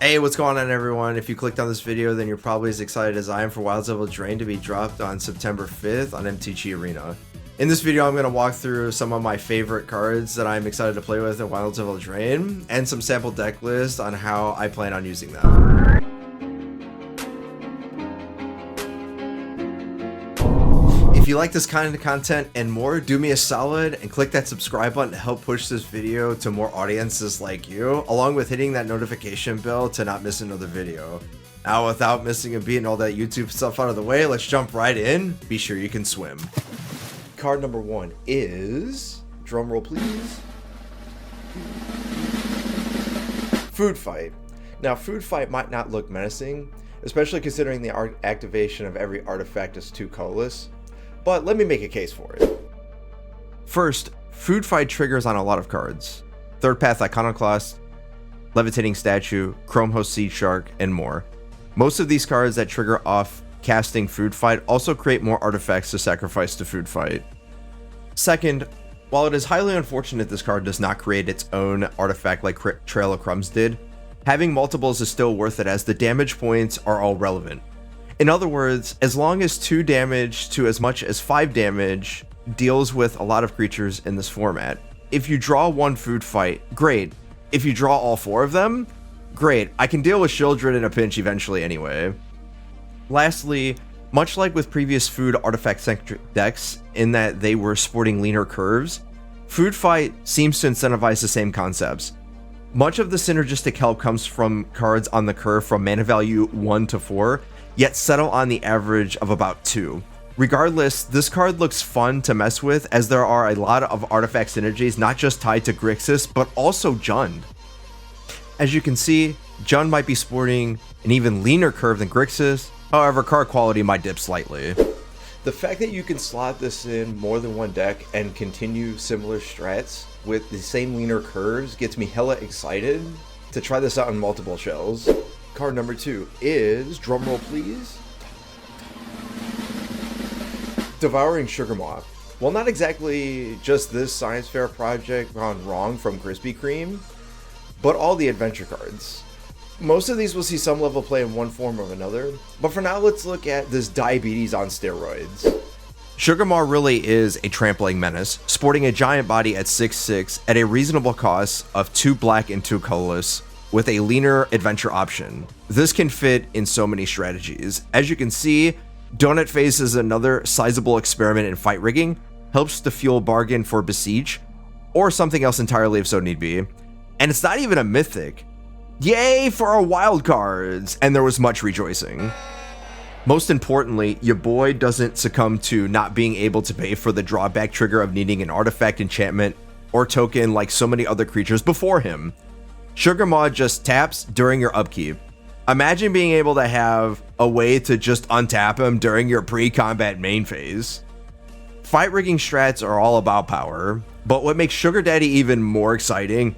Hey, what's going on everyone? If you clicked on this video, then you're probably as excited as I am for Wilds of Eldraine to be dropped on September 5th on MTG Arena. In this video, I'm going to walk through some of my favorite cards that I'm excited to play with in Wilds of Eldraine, and some sample deck lists on how I plan on using them. If you like this kind of content and more, do me a solid and click that subscribe button to help push this video to more audiences like you, along with hitting that notification bell to not miss another video. Now, without missing a beat and all that YouTube stuff out of the way, let's jump right in. Be sure you can swim. Card number one is, drumroll please, Food Fight. Now, Food Fight might not look menacing, especially considering the activation of every artifact is 2 colorless. But let me make a case for it. First, Food Fight triggers on a lot of cards. Third Path Iconoclast, Levitating Statue, Chrome Host Sea Shark, and more. Most of these cards that trigger off casting Food Fight also create more artifacts to sacrifice to Food Fight. Second, while it is highly unfortunate this card does not create its own artifact like Trail of Crumbs did, having multiples is still worth it as the damage points are all relevant. In other words, as long as 2 damage to as much as 5 damage deals with a lot of creatures in this format. If you draw 1 Food Fight, great. If you draw all 4 of them, great. I can deal with Shieldred in a pinch eventually anyway. Lastly, much like with previous food artifact-centric decks in that they were sporting leaner curves, Food Fight seems to incentivize the same concepts. Much of the synergistic help comes from cards on the curve from mana value 1 to 4, yet settle on the average of about 2. Regardless, this card looks fun to mess with as there are a lot of artifact synergies not just tied to Grixis, but also Jund. As you can see, Jund might be sporting an even leaner curve than Grixis, however card quality might dip slightly. The fact that you can slot this in more than one deck and continue similar strats with the same leaner curves gets me hella excited to try this out on multiple shells. Card number 2 is, drumroll please, Devouring Sugarmoth. Well, not exactly just this science fair project gone wrong from Krispy Kreme, but all the adventure cards. Most of these will see some level play in one form or another, but for now let's look at this diabetes on steroids. Sugarmoth really is a trampling menace, sporting a giant body at 6'6" at a reasonable cost of 2 black and 2 colorless, with a leaner adventure option. This can fit in so many strategies. As you can see, Donut Face is another sizable experiment in fight rigging, helps to fuel bargain for Besiege, or something else entirely if so need be. And it's not even a mythic. Yay for our wild cards! And there was much rejoicing. Most importantly, your boy doesn't succumb to not being able to pay for the drawback trigger of needing an artifact, enchantment, or token like so many other creatures before him. Sugarmoth just taps during your upkeep. Imagine being able to have a way to just untap him during your pre-combat main phase. Fight rigging strats are all about power, but what makes Sugar Daddy even more exciting,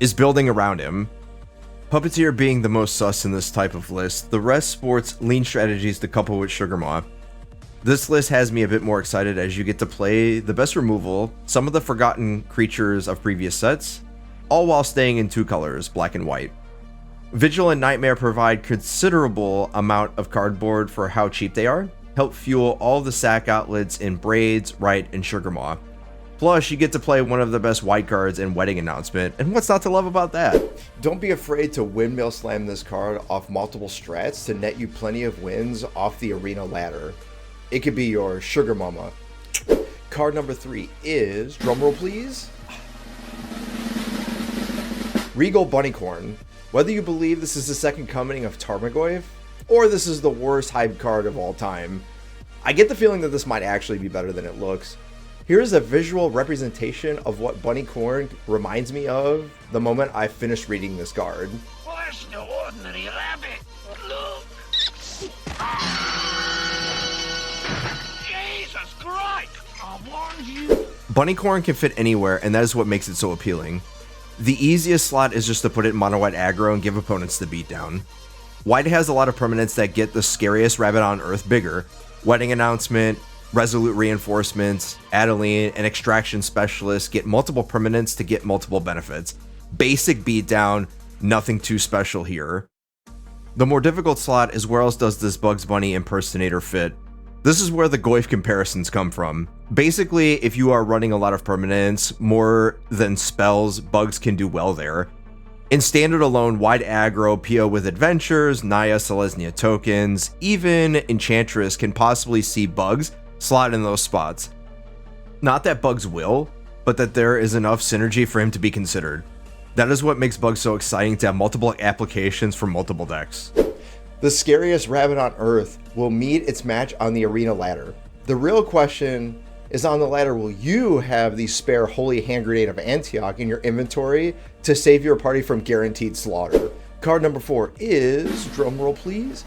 is building around him. Puppeteer being the most sus in this type of list, the rest sports lean strategies to couple with Sugarmoth. This list has me a bit more excited as you get to play the best removal, some of the forgotten creatures of previous sets, all while staying in 2 colors, black and white. Vigil and Nightmare provide considerable amount of cardboard for how cheap they are, help fuel all the sack outlets in Braids, Right, and Sugarmoth. Plus, you get to play one of the best white cards in Wedding Announcement, and what's not to love about that? Don't be afraid to windmill slam this card off multiple strats to net you plenty of wins off the arena ladder. It could be your sugar mama. Card number 3 is, drumroll please, Regal Bunnycorn. Whether you believe this is the second coming of Tarmogoyf, or this is the worst hype card of all time, I get the feeling that this might actually be better than it looks. Here's a visual representation of what Bunnycorn reminds me of the moment I finished reading this card. Well, that's no ordinary rabbit. Look. Jesus Christ! I warned you. Bunnycorn can fit anywhere, and that is what makes it so appealing. The easiest slot is just to put it in mono white aggro and give opponents the beatdown. White has a lot of permanents that get the scariest rabbit on earth bigger. Wedding Announcement, Resolute Reinforcements, Adeline, and Extraction Specialist get multiple permanents to get multiple benefits. Basic beatdown, Nothing too special here. The more difficult slot is where else does this Bugs Bunny impersonator fit? This is where the Goyf comparisons come from. Basically, if you are running a lot of permanents, more than spells, Bugs can do well there. In standard alone, wide aggro, PO with adventures, Naya, Selesnya tokens, even Enchantress can possibly see Bugs slot in those spots. Not that Bugs will, but that there is enough synergy for him to be considered. That is what makes Bugs so exciting to have multiple applications for multiple decks. The scariest rabbit on Earth will meet its match on the arena ladder. The real question is, on the ladder, will you have the spare Holy Hand Grenade of Antioch in your inventory to save your party from guaranteed slaughter? Card number 4 is, drumroll please,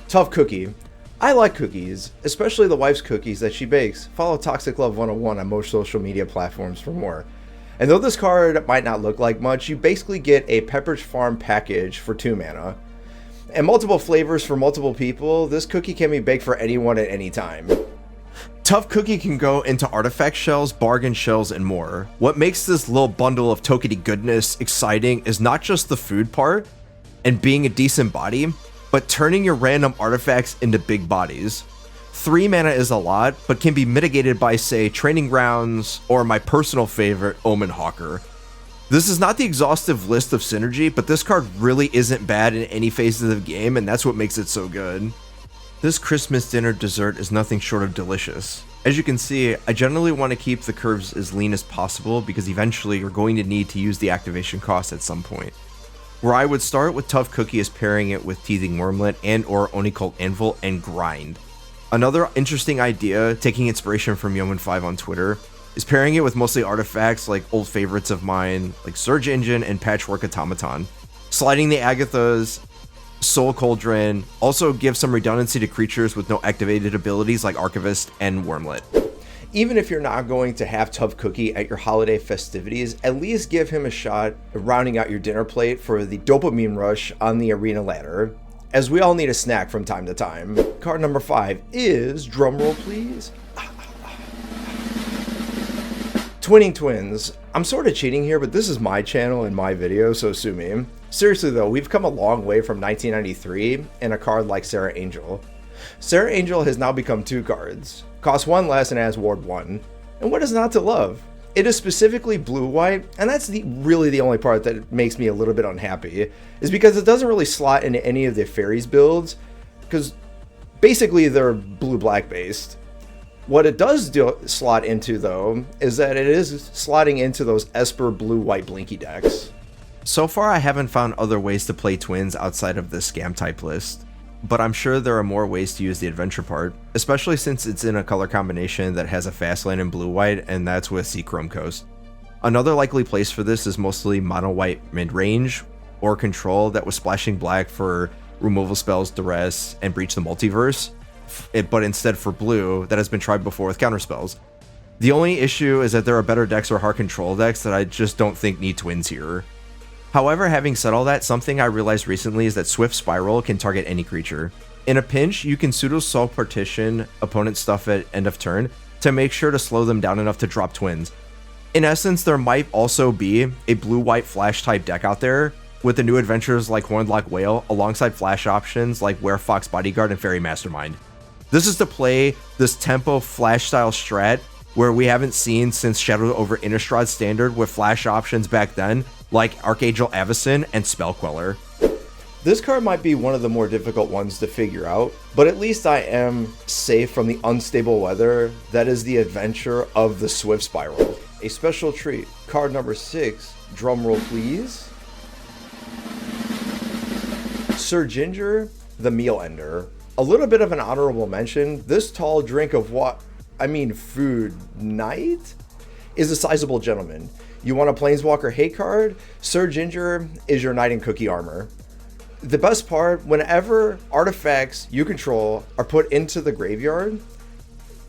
Tough Cookie. I like cookies, especially the wife's cookies that she bakes. Follow Toxiclove101 on most social media platforms for more. And though this card might not look like much, you basically get a Pepperidge Farm package for 2 mana. And multiple flavors for multiple people, this cookie can be baked for anyone at any time. Tough Cookie can go into artifact shells, bargain shells, and more. What makes this little bundle of tokeny goodness exciting is not just the food part and being a decent body, but turning your random artifacts into big bodies. 3 mana is a lot, but can be mitigated by, say, Training Grounds or my personal favorite, Omen Hawker. This is not the exhaustive list of synergy, but this card really isn't bad in any phases of the game, and that's what makes it so good. This Christmas dinner dessert is nothing short of delicious. As you can see, I generally want to keep the curves as lean as possible because eventually you're going to need to use the activation cost at some point. Where I would start with Tough Cookie is pairing it with Teething Wormlet and or Onicult Anvil and grind. Another interesting idea, taking inspiration from Yoman5 on Twitter, is pairing it with mostly artifacts like old favorites of mine, like Surge Engine and Patchwork Automaton. Sliding the Agathas, Soul Cauldron, also gives some redundancy to creatures with no activated abilities like Archivist and Wormlet. Even if you're not going to have Tough Cookie at your holiday festivities, at least give him a shot at rounding out your dinner plate for the dopamine rush on the arena ladder, as we all need a snack from time to time. Card number 5 is, drumroll please, Twinning Twins. I'm sort of cheating here, but this is my channel and my video, so sue me. Seriously though, we've come a long way from 1993 and a card like Sarah Angel. Sarah Angel has now become 2 cards, costs 1 less and has Ward 1. And what is not to love? It is specifically blue-white, and that's really the only part that makes me a little bit unhappy, is because it doesn't really slot into any of the fairies builds, because basically they're blue-black based. What it does slot into, though, is that it is slotting into those Esper blue-white blinky decks. So far, I haven't found other ways to play twins outside of this scam type list, but I'm sure there are more ways to use the adventure part, especially since it's in a color combination that has a fast land in blue-white, and that's with Seachrome Coast. Another likely place for this is mostly mono-white mid-range, or control that was splashing black for removal spells, duress, and breach the multiverse, but instead for blue, that has been tried before with counterspells. The only issue is that there are better decks or hard control decks that I just don't think need twins here. However, having said all that, something I realized recently is that Swift Spiral can target any creature. In a pinch, you can pseudo-solve partition opponent's stuff at end of turn to make sure to slow them down enough to drop twins. In essence, there might also be a blue-white flash type deck out there with the new adventures like Hornlock Whale alongside flash options like Werefox Bodyguard and Fairy Mastermind. This is to play this tempo flash style strat where we haven't seen since Shadow over Innistrad Standard with flash options back then, like Archangel Avacyn and Spellqueller. This card might be one of the more difficult ones to figure out, but at least I am safe from the unstable weather that is the adventure of the Swift Spiral. A special treat, card number 6, drumroll please. Sir Ginger, the Meal Ender. A little bit of an honorable mention, this tall drink of food night is a sizable gentleman. You want a Planeswalker hate card? Sir Ginger is your knight in cookie armor. The best part, whenever artifacts you control are put into the graveyard,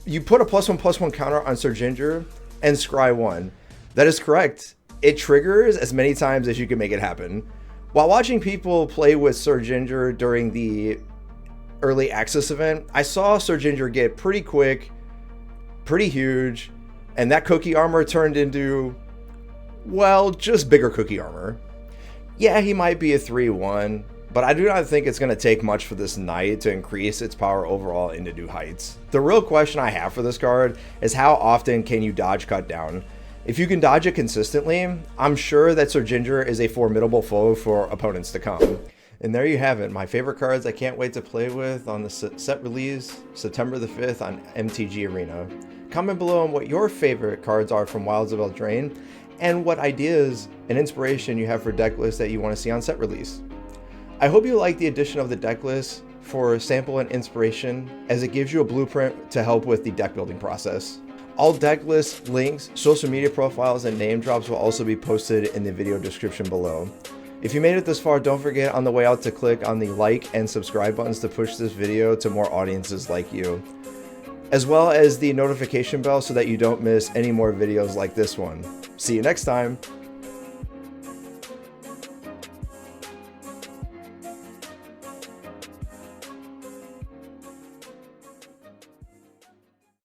you put a +1/+1 counter on Sir Ginger and scry 1. That is correct. It triggers as many times as you can make it happen. While watching people play with Sir Ginger during the early access event, I saw Sir Ginger get pretty quick, pretty huge, and that cookie armor turned into Well, just bigger cookie armor. Yeah, he might be a 3-1, but I do not think it's going to take much for this knight to increase its power overall into new heights. The real question I have for this card is how often can you dodge cut down? If you can dodge it consistently, I'm sure that Sir Ginger is a formidable foe for opponents to come. And there you have it, my favorite cards I can't wait to play with on the set release September the 5th on MTG Arena. Comment below on what your favorite cards are from Wilds of Eldraine, and what ideas and inspiration you have for deck lists that you want to see on set release. I hope you like the addition of the deck list for sample and inspiration, as it gives you a blueprint to help with the deck building process. All deck list links, social media profiles, and name drops will also be posted in the video description below. If you made it this far, don't forget on the way out to click on the like and subscribe buttons to push this video to more audiences like you, as well as the notification bell so that you don't miss any more videos like this one. See you next time!